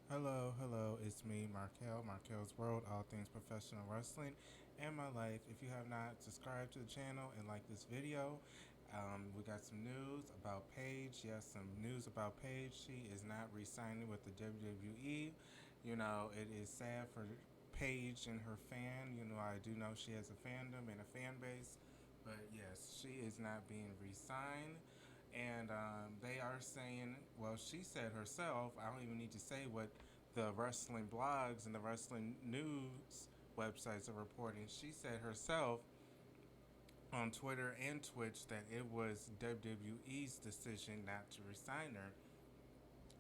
Hello, it's me, Marquel's World, all things professional wrestling and my life. If you have not subscribed to the channel and liked this video, we got some news about Paige. Yes, some news about Paige. She is not re-signing with the WWE. It is sad for Paige and her fan. I do know she has a fandom and a fan base, but yes, she is not being re-signed. And they are saying, well, she said herself, I don't even need to say what the wrestling blogs and the wrestling news websites are reporting. She said herself on Twitter and Twitch that it was WWE's decision not to resign her.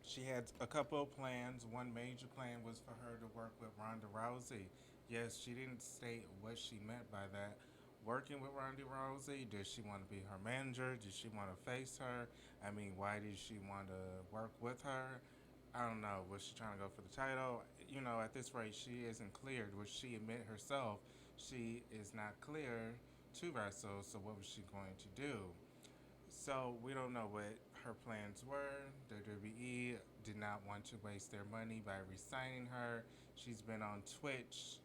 She had a couple of plans. One major plan was for her to work with Ronda Rousey. Yes, she didn't state what she meant by that. Working with Ronda Rousey, did she want to be her manager? Did she want to face her? I mean, why did she want to work with her? I don't know. Was she trying to go for the title? At this rate, she isn't cleared, which she admit herself. She is not clear to wrestle, so what was she going to do? So we don't know what her plans were. WWE did not want to waste their money by re-signing her. She's been on Twitch,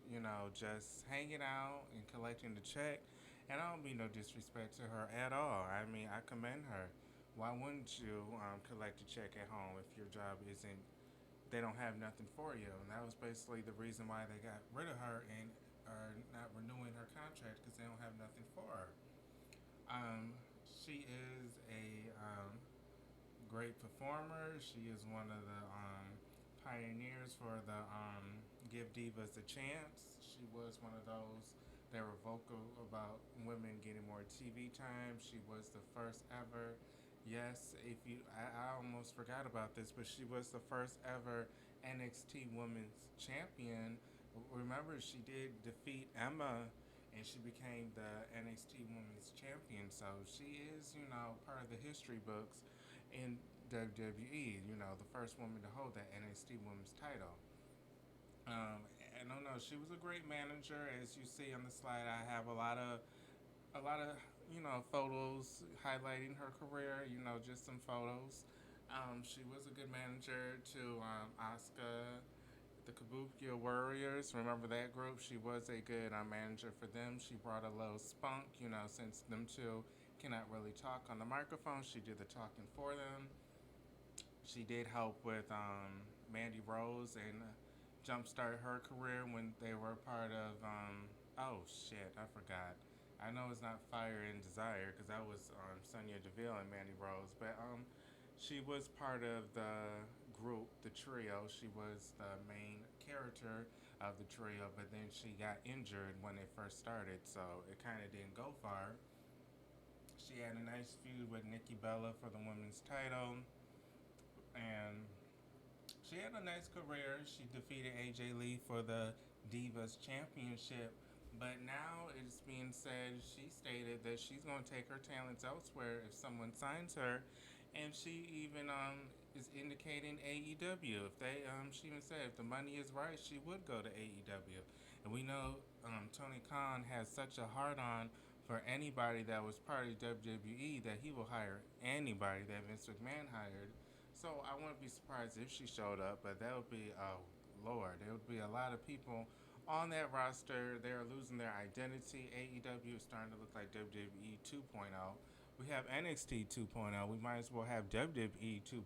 just hanging out and collecting the check. And I don't mean no disrespect to her at all. I mean, I commend her. Why wouldn't you collect a check at home if your job isn't, they don't have nothing for you? And that was basically the reason why they got rid of her and are not renewing her contract because they don't have nothing for her. She is a great performer. She is one of the pioneers for the Give Divas a Chance. She was one of those that were vocal about women getting more TV time. She was the first ever. Yes, if you, I almost forgot about this, but she was the first ever NXT Women's Champion. Remember, she did defeat Emma and she became the NXT Women's Champion. So she is, part of the history books in WWE. The first woman to hold that NXT Women's title. I don't know. She was a great manager, as you see on the slide. I have a lot of photos highlighting her career. Just some photos. She was a good manager to Asuka, the Kabuki Warriors. Remember that group? She was a good manager for them. She brought a little spunk, since them two cannot really talk on the microphone. She did the talking for them. She did help with Mandy Rose and jumpstart her career when they were part of. Oh shit, I forgot. I know it's not Fire and Desire because that was Sonya Deville and Mandy Rose, but she was part of the group, the trio. She was the main character of the trio, but then she got injured when it first started, so it kind of didn't go far. She had a nice feud with Nikki Bella for the women's title, and she had a nice career. She defeated AJ Lee for the Divas Championship. But now it's being said, she stated that she's going to take her talents elsewhere if someone signs her. And she even is indicating AEW. If they, she even said if the money is right, she would go to AEW. And we know Tony Khan has such a hard on for anybody that was part of WWE that he will hire anybody that Vince McMahon hired. So I wouldn't be surprised if she showed up, but that would be, oh Lord, there would be a lot of people on that roster. They're losing their identity. AEW is starting to look like WWE 2.0. We have NXT 2.0. We might as well have WWE 2.0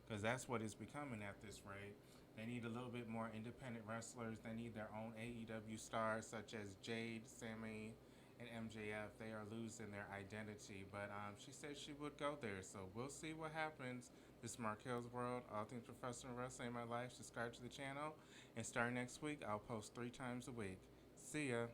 because that's what it's becoming at this rate. They need a little bit more independent wrestlers. They need their own AEW stars such as Jade, Sammy, and MJF. They are losing their identity, but she said she would go there, so we'll see what happens. This is Markel's World, all things professional wrestling in my life. Subscribe to the channel, and starting next week, I'll post 3 times a week. See ya.